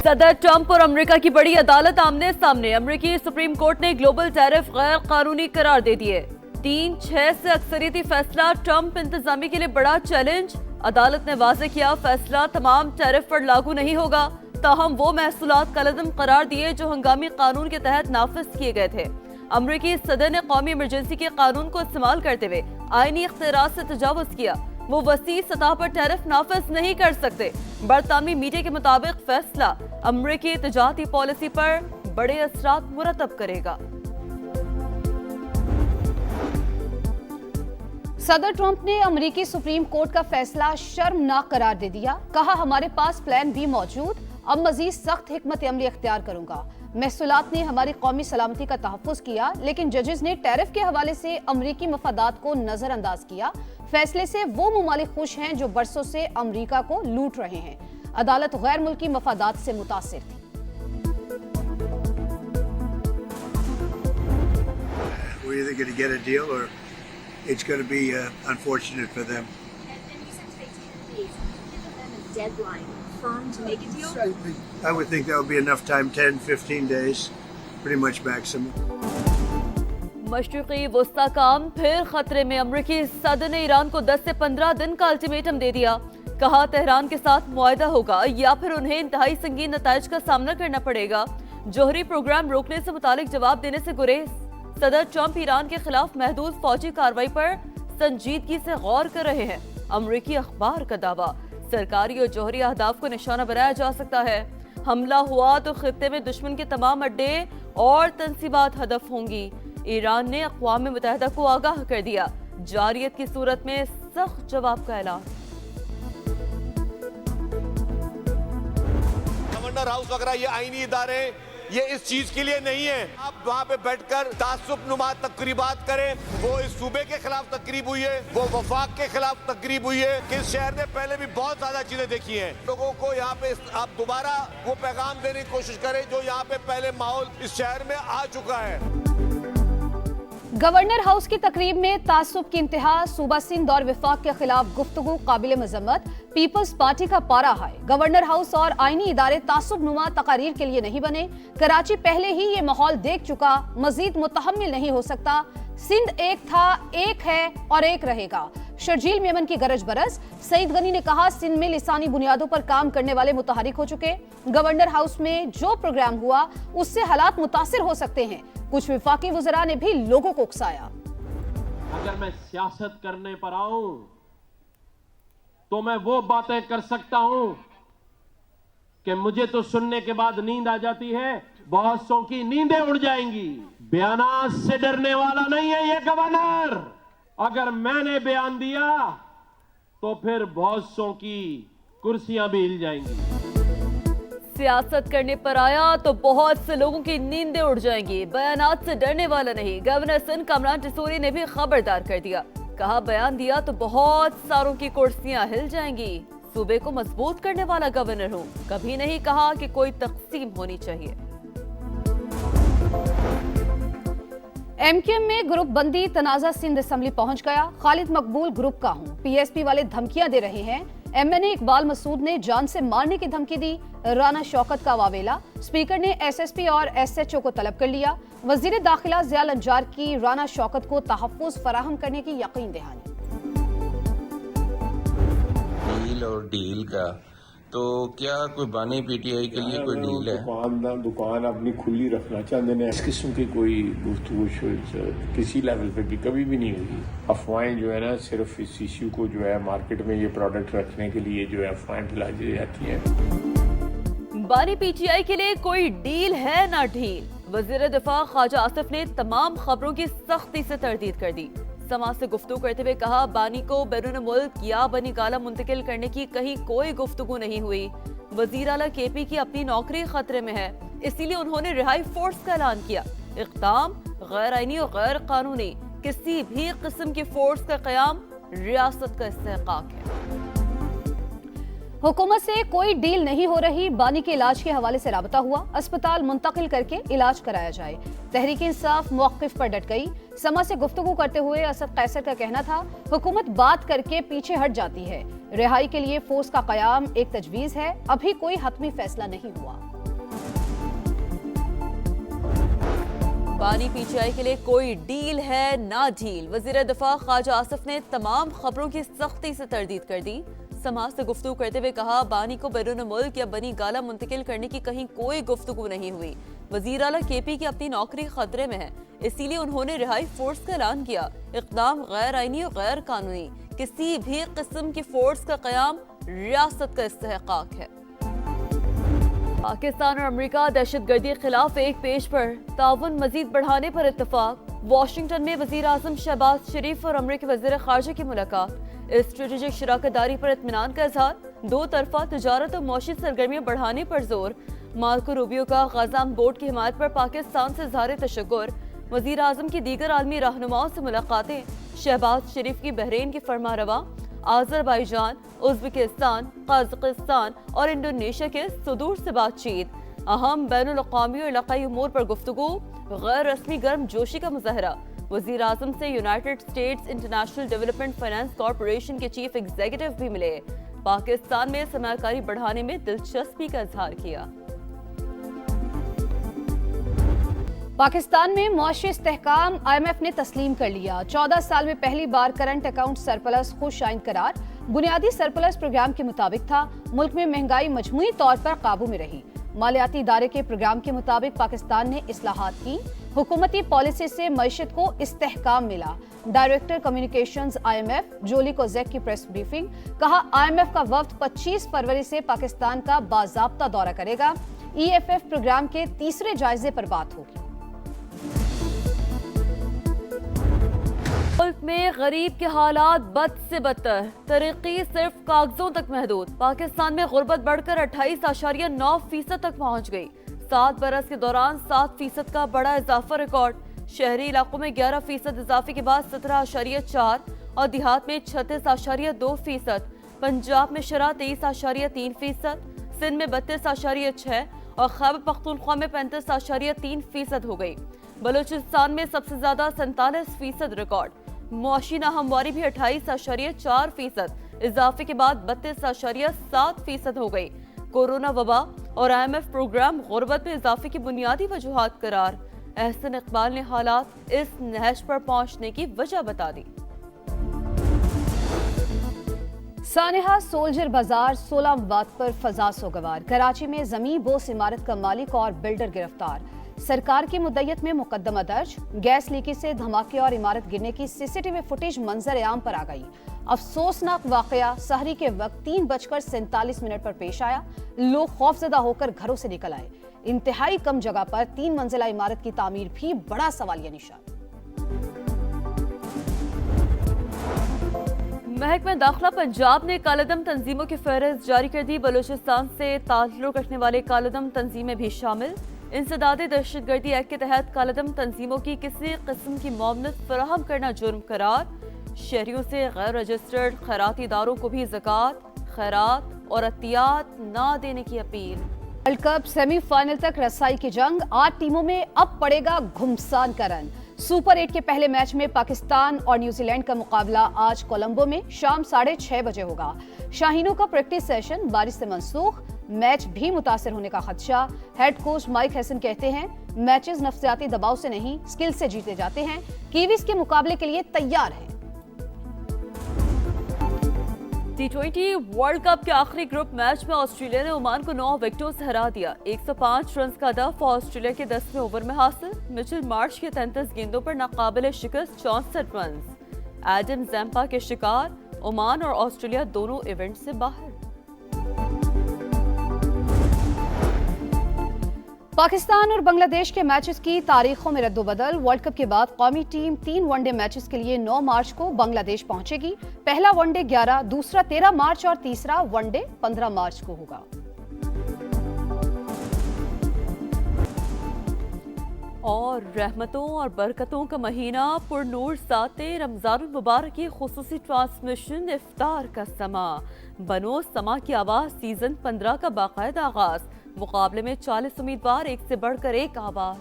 صدر ٹرمپ اور امریکہ کی بڑی عدالت آمنے سامنے. امریکی سپریم کورٹ نے گلوبل ٹیرف غیر قانونی قرار دے دیے. 3-6 سے اکثریتی فیصلہ ٹرمپ انتظامیہ کے لیے بڑا چیلنج. عدالت نے واضح کیا فیصلہ تمام ٹیرف پر لاگو نہیں ہوگا، تاہم وہ محصولات کالعدم قرار دیے جو ہنگامی قانون کے تحت نافذ کیے گئے تھے. امریکی صدر نے قومی ایمرجنسی کے قانون کو استعمال کرتے ہوئے آئینی اختیارات سے تجاوز کیا. وہ وسیع سطح پر ٹیرف نافذ نہیں کر سکتے. برطانوی میڈیا کے مطابق فیصلہ امریکی تجارتی پالیسی پر بڑے اثرات مرتب کرے گا. صدر ٹرمپ نے امریکی سپریم کورٹ کا فیصلہ شرمناک قرار دے دیا. کہا ہمارے پاس پلان بھی موجود، اب مزید سخت حکمت عملی اختیار کروں گا. محصولات نے ہماری قومی سلامتی کا تحفظ کیا، لیکن ججز نے ٹیرف کے حوالے سے امریکی مفادات کو نظر انداز کیا. فیصلے سے وہ ممالک خوش ہیں جو برسوں سے امریکہ کو لوٹ رہے ہیں. عدالت غیر ملکی مفادات سے متاثر تھی. We're either going to get a deal or it's going to be unfortunate for them. And you said today 10 days. Give them a deadline firm to make a deal? I would think that would be enough time, 10-15 days, pretty much maximum. مشرقی وسطی کا امن پھر خطرے میں. امریکی صدر نے ایران کو 10 سے 15 دن کا الٹیمیٹم دے دیا. کہا تہران کے ساتھ معاہدہ ہوگا یا پھر انہیں انتہائی سنگین نتائج کا سامنا کرنا پڑے گا. جوہری پروگرام روکنے سے متعلق جواب دینے سے گریز. صدر ٹرمپ ایران کے خلاف محدود فوجی کارروائی پر سنجیدگی سے غور کر رہے ہیں. امریکی اخبار کا دعویٰ سرکاری اور جوہری اہداف کو نشانہ بنایا جا سکتا ہے. حملہ ہوا تو خطے میں دشمن کے تمام اڈے اور تنصیبات ہدف ہوں گی. ایران نے اقوام متحدہ کو آگاہ کر دیا. جارحیت کی صورت میں سخت جواب کا اعلان. گورنر ہاؤس وغیرہ یہ آئینی ادارے یہ اس چیز کے لیے نہیں ہے آپ وہاں پہ بیٹھ کر تعصب نما تقریبات کریں. وہ اس صوبے کے خلاف تقریب ہوئی ہے، وہ وفاق کے خلاف تقریب ہوئی ہے کہ اس شہر نے پہلے بھی بہت زیادہ چیزیں دیکھی ہیں. لوگوں کو یہاں پہ آپ دوبارہ وہ پیغام دینے کی کوشش کریں جو یہاں پہ پہلے ماحول اس شہر میں آ چکا ہے. گورنر ہاؤس کی تقریب میں تعصب کی انتہا. صوبہ سندھ اور وفاق کے خلاف گفتگو قابل مذمت. پیپلز پارٹی کا پارا ہائی. گورنر ہاؤس اور آئینی ادارے تعصب نما تقاریر کے لیے نہیں بنے. کراچی پہلے ہی یہ ماحول دیکھ چکا، مزید متحمل نہیں ہو سکتا. سندھ ایک تھا، ایک ہے اور ایک رہے گا. شرجیل میمن کی گرج برس. سعید غنی نے کہا سندھ میں لسانی بنیادوں پر کام کرنے والے متحرک ہو چکے. گورنر ہاؤس میں جو پروگرام ہوا اس سے حالات متاثر ہو سکتے ہیں. کچھ وفاقی وزراء نے بھی لوگوں کو اکسایا. اگر میں سیاست کرنے پر آؤں تو میں وہ باتیں کر سکتا ہوں کہ مجھے تو سننے کے بعد نیند آ جاتی ہے، بہت سو کی نیندیں اڑ جائیں گی. بیانات سے ڈرنے والا نہیں ہے یہ گورنر. اگر میں نے بیان دیا تو پھر بہت سو کی کرسیاں بھی ہل جائیں گی. سیاست کرنے پر آیا تو بہت سے لوگوں کی نیندیں اڑ جائیں گی. بیانات سے ڈرنے والا نہیں. گورنر سندھ کامران ٹسوری نے بھی خبردار کر دیا. کہا بیان دیا تو بہت ساروں کی کرسیاں ہل جائیں گی. صوبے کو مضبوط کرنے والا گورنر ہوں. کبھی نہیں کہا کہ کوئی تقسیم ہونی چاہیے. ایم کیو ایم میں گروپ بندی تنازع سندھ اسمبلی پہنچ گیا. خالد مقبول گروپ کا ہوں. پی ایس پی والے دھمکیاں دے رہے ہیں. ایم این اے اقبال مسعود نے جان سے مارنے کی دھمکی دی. رانا شوکت کا واویلا. اسپیکر نے ایس ایس پی اور ایس ایچ او کو طلب کر لیا. وزیر داخلہ ضیاء الانجار کی رانا شوکت کو تحفظ فراہم کرنے کی یقین دہانی. ڈیل اور ڈیل کا تو کیا کوئی بانی پی ٹی آئی کے لیے کوئی ڈیل ہے؟ دکان اپنی کھلی رکھنا چاہتے ہیں. اس قسم کی کوئی گفتگو کسی لیول پہ بھی کبھی بھی نہیں ہوگی. افواہیں جو ہے نا صرف اس ایشو کو جو ہے مارکیٹ میں یہ پروڈکٹ رکھنے کے لیے جو ہے افواہیں پھیلائی دی جاتی ہیں. بانی پی ٹی آئی کے لیے کوئی ڈیل ہے نہ ڈھیل. وزیر دفاع خواجہ آصف نے تمام خبروں کی سختی سے تردید کر دی. سما سے گفتگو کرتے ہوئے کہا بانی کو بیرون ملک یا بنی گالہ منتقل کرنے کی کہیں کوئی گفتگو نہیں ہوئی. وزیر اعلیٰ کے پی کی اپنی نوکری خطرے میں ہے، اسی لیے انہوں نے رہائی فورس کا اعلان کیا. اقدام غیر آئینی اور غیر قانونی. کسی بھی قسم کی فورس کا قیام ریاست کا استحقاق ہے. حکومت سے کوئی ڈیل نہیں ہو رہی. بانی کے علاج کے حوالے سے رابطہ ہوا. اسپتال منتقل کر کے علاج کرایا جائے. تحریک انصاف موقف پر ڈٹ گئی. سما سے گفتگو کرتے ہوئے اسد قیصر کا کہنا تھا حکومت بات کر کے پیچھے ہٹ جاتی ہے. رہائی کے لیے فورس کا قیام ایک تجویز ہے. ابھی کوئی حتمی فیصلہ نہیں ہوا. بانی پی ٹی آئی کے لیے کوئی ڈیل ہے نہ ڈھیل، وزیر دفاع خواجہ آصف نے تمام خبروں کی سختی سے تردید کر دی۔ سماج سے گفتگو کرتے ہوئے کہا بانی کو بیرون ملک یا بنی گالہ منتقل کرنے کی کہیں کوئی گفتگو نہیں ہوئی۔ وزیر اعلیٰ کے پی کی اپنی نوکری خطرے میں ہے، اسی لیے انہوں نے رہائی فورس کا اعلان کیا۔ اقدام غیر آئینی اور غیر قانونی، کسی بھی قسم کی فورس کا قیام ریاست کا استحقاق ہے۔ پاکستان اور امریکہ دہشت گردی کے خلاف ایک پیج پر تعاون مزید بڑھانے پر اتفاق۔ واشنگٹن میں وزیر اعظم شہباز شریف اور امریکی وزیر خارجہ کی ملاقات، اسٹریٹجک شراکت داری پر اطمینان کا اظہار، دو طرفہ تجارت اور معاشی سرگرمیاں بڑھانے پر زور۔ مارکو روبیو کا غزہ بورڈ کی حمایت پر پاکستان سے اظہار تشکر۔ وزیر اعظم کی دیگر عالمی رہنماؤں سے ملاقاتیں، شہباز شریف کی بحرین کی فرما رواں، آذربائیجان، ازبکستان، قازقستان اور انڈونیشیا کے صدور سے بات چیت، اہم بین الاقوامی اور علاقائی امور پر گفتگو، غیر رسمی گرم جوشی کا مظاہرہ۔ وزیر اعظم سے United States International Development Finance Corporation کے چیف ایگزیکٹو بھی ملے، پاکستان میں سرمایہ کاری بڑھانے میں دلچسپی کا اظہار کیا۔ پاکستان میں معاشی استحکام آئی ایم ایف نے تسلیم کر لیا۔ 14 سال میں پہلی بار کرنٹ اکاؤنٹ سرپلس خوش آئند قرار۔ بنیادی سرپلس پروگرام کے مطابق تھا۔ ملک میں مہنگائی مجموعی طور پر قابو میں رہی۔ مالیاتی ادارے کے پروگرام کے مطابق پاکستان نے اصلاحات کی۔ حکومتی پالیسی سے معیشت کو استحکام ملا۔ Director communications I M F Julie Kozack کی پریس بریفنگ، کہا آئی ایم ایف کا وفد 25 فروری سے پاکستان کا باضابطہ دورہ کرے گا۔ ای ایف ایف پروگرام کے تیسرے جائزے پر بات ہوگی۔ ملک میں غریب کے حالات بد سے بدتر، ترقی صرف کاغذوں تک محدود۔ پاکستان میں غربت بڑھ کر 28.9% تک پہنچ گئی۔ 7 برس کے دوران 7% کا بڑا اضافہ ریکارڈ۔ شہری علاقوں میں 11% اضافے کے بعد 17.4 اور دیہات میں 36.2%۔ پنجاب میں شرح 23.3%، سندھ میں 32.6 اور خیبر پختونخوا میں 35.3% ہو گئی۔ بلوچستان میں سب سے زیادہ 47% ریکارڈ۔ معاشی ناہمواری بھی 28.4%، اضافے کے بعد 32.7% ہو گئی۔ کورونا وبا اور آئی ایم ایف پروگرام غربت میں اضافے کی بنیادی وجوہات قرار۔ احسن اقبال نے حالات اس نہج پر پہنچنے کی وجہ بتا دی۔ سانحہ سولجر بازار 16 مواد پر فضا سوگوار۔ کراچی میں زمین بوس عمارت کا مالک اور بلڈر گرفتار۔ سرکار کی مدعیت میں مقدمہ درج۔ گیس لیکیج سے دھماکے اور عمارت گرنے کی سی سی ٹی وی فوٹیج منظر عام پر آ گئی۔ افسوسناک واقعہ سحری کے وقت 3:47 پر پیش آیا۔ لوگ خوفزدہ ہو کر گھروں سے نکل آئے۔ انتہائی کم جگہ پر 3 منزلہ عمارت کی تعمیر بھی بڑا سوالیہ نشان۔ محکمہ داخلہ پنجاب نے کالعدم تنظیموں کی فہرست جاری کر دی۔ بلوچستان سے تعلق رکھنے والے کالعدم تنظیمیں بھی شامل۔ انسداد دہشت گردی ایکٹ کے تحت کالعدم تنظیموں کی کسی قسم کی معاونت فراہم کرنا جرم قرار۔ شہریوں سے غیر رجسٹرڈ خیراتی اداروں کو بھی زکوٰۃ، خیرات اور عطیات نہ دینے کی appeal. World cup semi final تک رسائی کی جنگ، 8 ٹیموں میں اب پڑے گا گھمسان کا رن۔ سپر 8 کے پہلے میچ میں پاکستان اور نیوزی لینڈ کا مقابلہ آج کولمبو میں شام 6:30 بجے ہوگا۔ شاہینوں کا پریکٹس سیشن بارش سے منسوخ، میچ بھی متاثر ہونے کا خدشہ۔ ہیڈ کوچ مائک ہیسن کہتے ہیں میچز نفسیاتی دباؤ سے نہیں سکل سے جیتے جاتے ہیں۔ کیویز کے مقابلے کے لیے تیار ہیں۔ T20 ورلڈ کپ کے آخری گروپ میچ میں آسٹریلیا نے عمان کو 9 وکٹوں سے ہرا دیا۔ 105 رنز کا ہدف آسٹریلیا کے 10ویں اوور میں حاصل۔ مچل مارش کے 33 گیندوں پر ناقابل شکست 64 رنز۔ ایڈم زیمپا کے شکار، عمان اور آسٹریلیا دونوں ایونٹ سے باہر۔ پاکستان اور بنگلہ دیش کے میچز کی تاریخوں میں رد و بدل۔ ورلڈ کپ کے بعد قومی ٹیم 3 ون ڈے میچز کے لیے 9 مارچ کو بنگلہ دیش پہنچے گی۔ پہلا ون ڈے 11، دوسرا 13 مارچ اور تیسرا ون ڈے 15 مارچ کو ہوگا۔ اور رحمتوں اور برکتوں کا مہینہ، پر نور سات رمضان المبارک کی خصوصی ٹرانسمیشن افطار کا سما۔ بنو سما کی آواز سیزن 15 کا باقاعدہ آغاز۔ مقابلے میں 40 امیدوار، ایک سے بڑھ کر ایک آواز۔